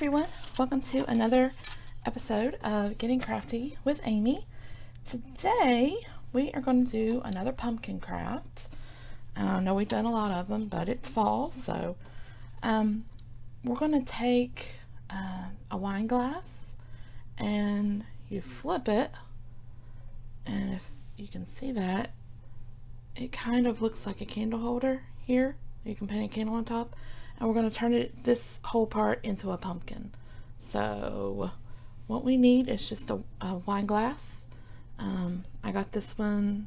everyone, welcome to another episode of Getting Crafty with Amy. Today we are going to do another pumpkin craft. I know we've done a lot of them, but it's fall, so we're going to take a wine glass and you flip it, and if you can see that, it kind of looks like a candle holder here. You can paint a candle on top, and we're going to turn this whole part into a pumpkin. So what we need is just a wine glass. I got this one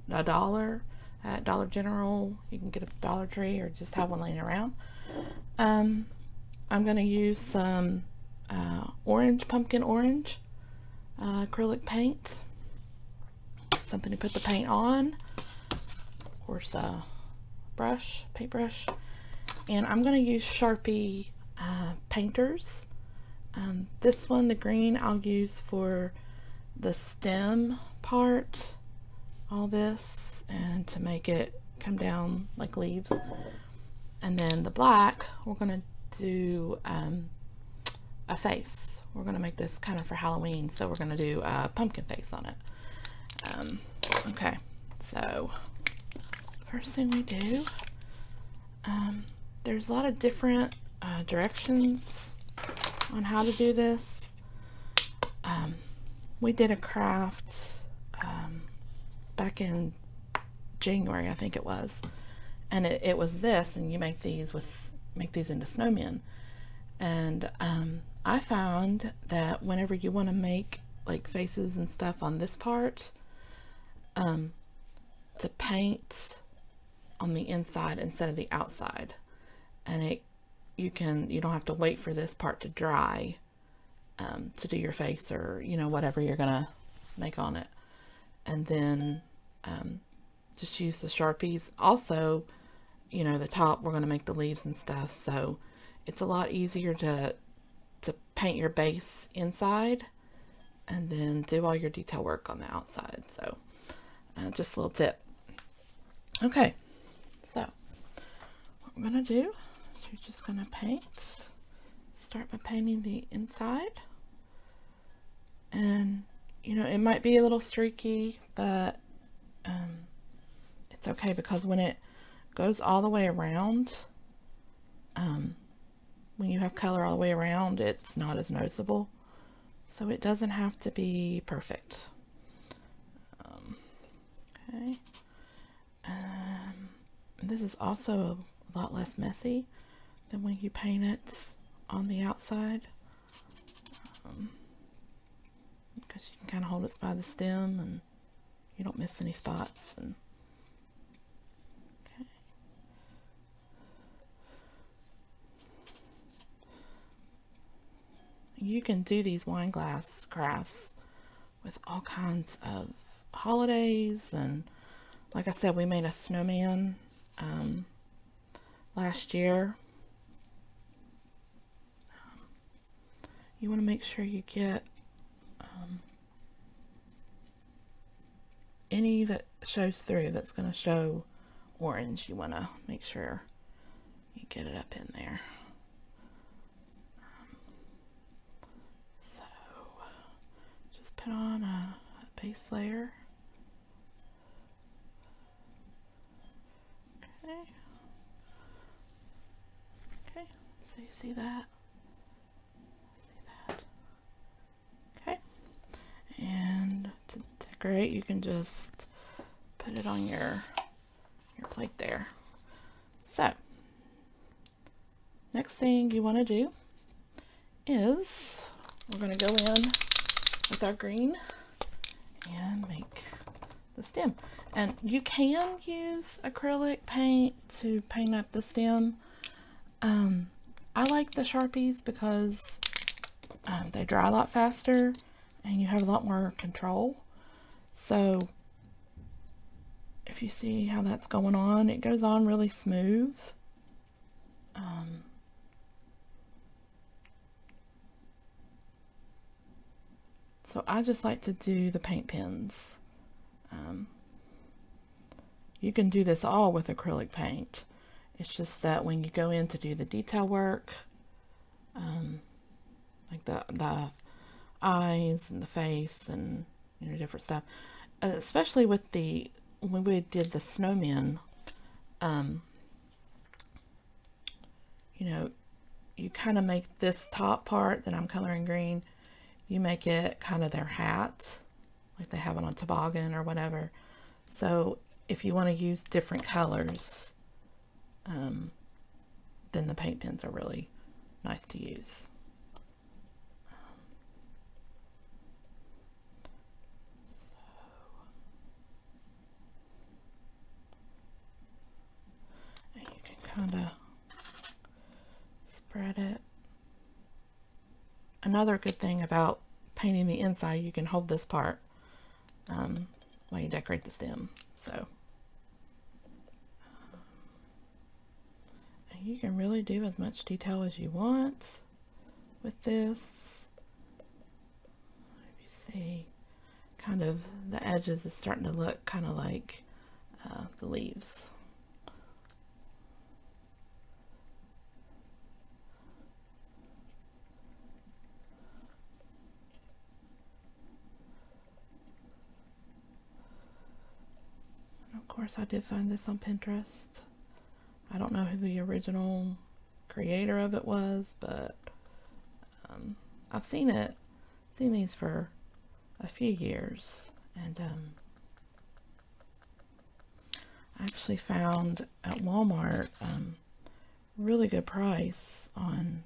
$1 at Dollar General. You can get a Dollar Tree or just have one laying around. I'm going to use some pumpkin orange acrylic paint, something to put the paint on, of course paintbrush, and I'm going to use Sharpie painters. This one, the green, I'll use for the stem part, all this, and to make it come down like leaves. And then the black, we're going to do a face. We're going to make this kind of for Halloween, so we're going to do a pumpkin face on it. Okay, so first thing we do, there's a lot of different directions on how to do this. We did a craft back in January, I think it was, and it was this, and you make these into snowmen. And I found that whenever you want to make like faces and stuff on this part, to paint on the inside instead of the outside, and you don't have to wait for this part to dry to do your face, or whatever you're gonna make on it. And then just use the Sharpies. Also, the top, we're gonna make the leaves and stuff, so it's a lot easier to paint your base inside and then do all your detail work on the outside. So just a little tip. Okay, so what we're gonna do is you're just gonna start by painting the inside, and it might be a little streaky, but it's okay, because when it goes all the way around, when you have color all the way around, it's not as noticeable, so it doesn't have to be perfect. Okay. This is also a lot less messy than when you paint it on the outside, because you can kind of hold it by the stem and you don't miss any spots. And okay. You can do these wine glass crafts with all kinds of holidays, and like I said, we made a snowman last year. You want to make sure you get any that shows through, that's going to show orange. You want to make sure you get it up in there. So just put on a base layer. Okay, so you see that? Okay, and to decorate, you can just put it on your plate there. So next thing you want to do is we're going to go in with our green and make the stem. And you can use acrylic paint to paint up the stem. I like the Sharpies because they dry a lot faster and you have a lot more control. So if you see how that's going on, it goes on really smooth. So I just like to do the paint pens. You can do this all with acrylic paint. It's just that when you go in to do the detail work, like the eyes and the face and different stuff. Especially with when we did the snowmen, um, you kind of make this top part that I'm coloring green, you make it kind of their hat, like they have it on toboggan or whatever. So if you want to use different colors, then the paint pens are really nice to use. And you can kind of spread it. Another good thing about painting the inside, you can hold this part while you decorate the stem. So and you can really do as much detail as you want with this. If you see, kind of the edges is starting to look kind of like the leaves. Of course, I did find this on Pinterest. I don't know who the original creator of it was, but I've seen these for a few years, and I actually found at Walmart really good price on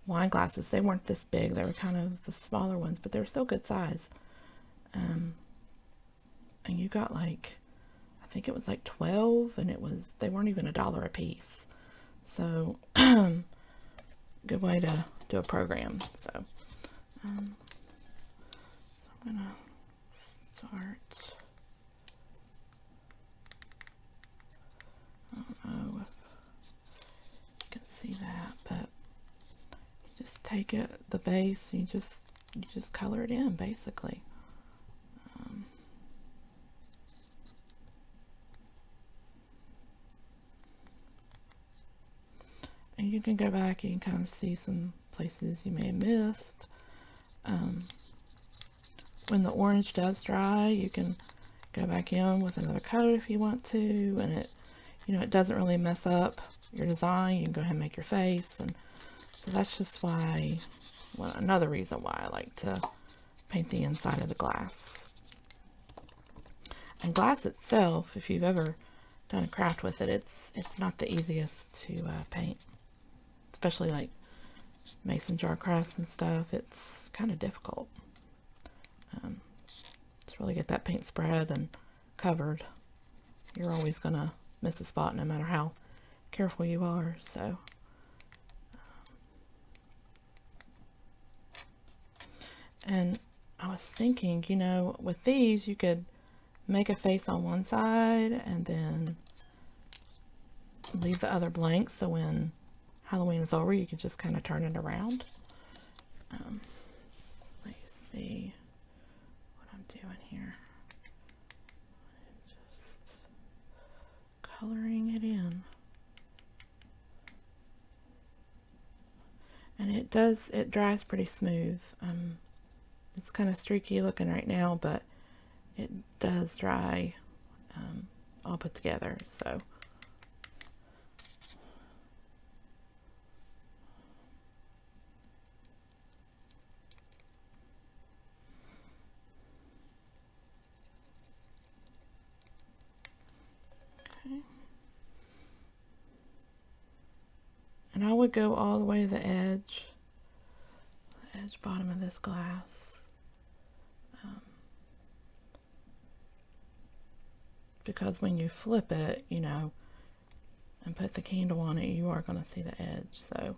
wine glasses. They weren't this big; they were kind of the smaller ones, but they were still good size. And you got like, I think it was like 12, and they weren't even $1 a piece. So good way to do a program. So I'm gonna start. I don't know if you can see that, but you just take the base, and you just color it in basically. And you can go back, you can kind of see some places you may have missed. When the orange does dry, you can go back in with another coat if you want to, and it doesn't really mess up your design. You can go ahead and make your face, and so that's just why, well, another reason why I like to paint the inside of the glass. And glass itself, if you've ever done a craft with it, it's not the easiest to paint. Especially like mason jar crafts and stuff, it's kind of difficult. To really get that paint spread and covered, you're always gonna miss a spot no matter how careful you are. So and I was thinking, with these you could make a face on one side and then leave the other blank, so when Halloween is over, you can just kind of turn it around. Let me see what I'm doing here. Just coloring it in. And it dries pretty smooth. It's kind of streaky looking right now, but it does dry all put together. So and I would go all the way to the edge bottom of this glass. Because when you flip it, and put the candle on it, you are going to see the edge. So,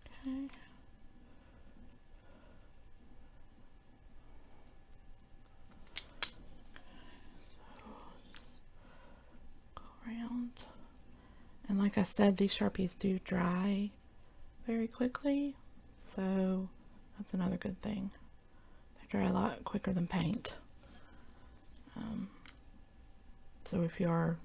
okay. Around, and like I said, these Sharpies do dry very quickly, so that's another good thing. They dry a lot quicker than paint. So if you are,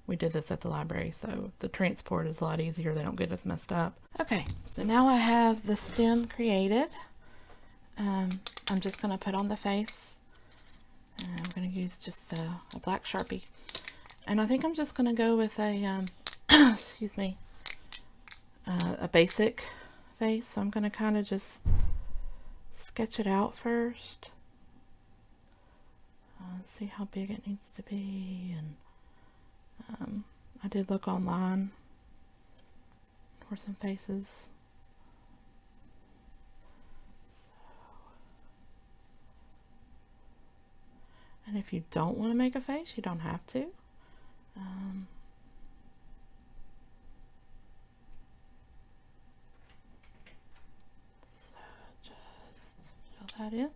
We did this at the library, so the transport is a lot easier. They don't get as messed up. Okay, so now I have the stem created. I'm just going to put on the face. And I'm going to use just a black Sharpie. And I think I'm just going to go with a, excuse me, a basic face. So I'm going to kind of just sketch it out first. See how big it needs to be. And I did look online for some faces. And if you don't want to make a face, you don't have to. So just fill that in.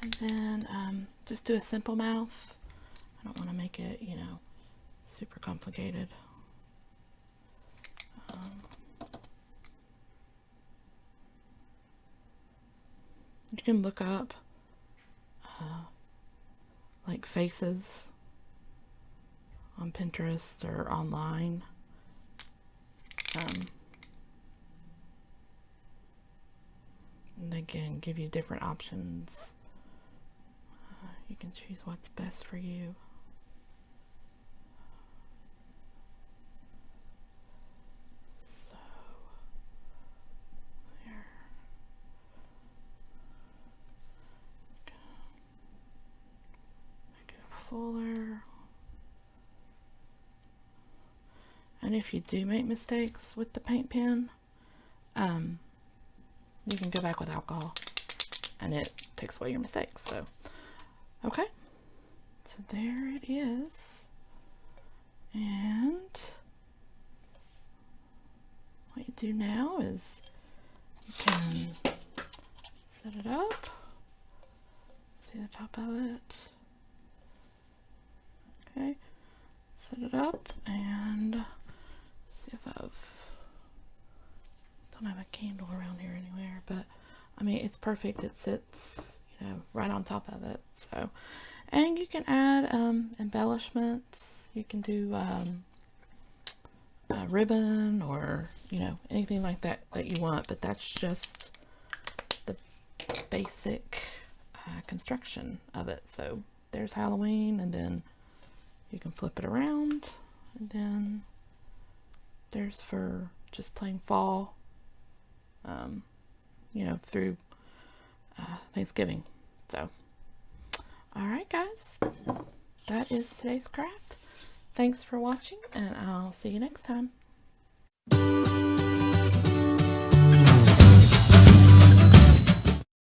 And then just do a simple mouth. I don't want to make it, you know, super complicated. You can look up like faces on Pinterest or online. And they can give you different options. You can choose what's best for you. So, there. Make it fuller. And if you do make mistakes with the paint pen, you can go back with alcohol and it takes away your mistakes. So, okay. So there it is. And what you do now is you can set it up. See the top of it? Okay. Set it up and see if don't have a candle around here anywhere, but I mean it's perfect. It sits, you know, right on top of it. So, and you can add embellishments. You can do a ribbon or, you know, anything like that that you want, but that's just the basic construction of it. So there's Halloween, and then you can flip it around, and then there's for just plain fall, you know, through Thanksgiving. So, alright guys, that is today's craft. Thanks for watching, and I'll see you next time.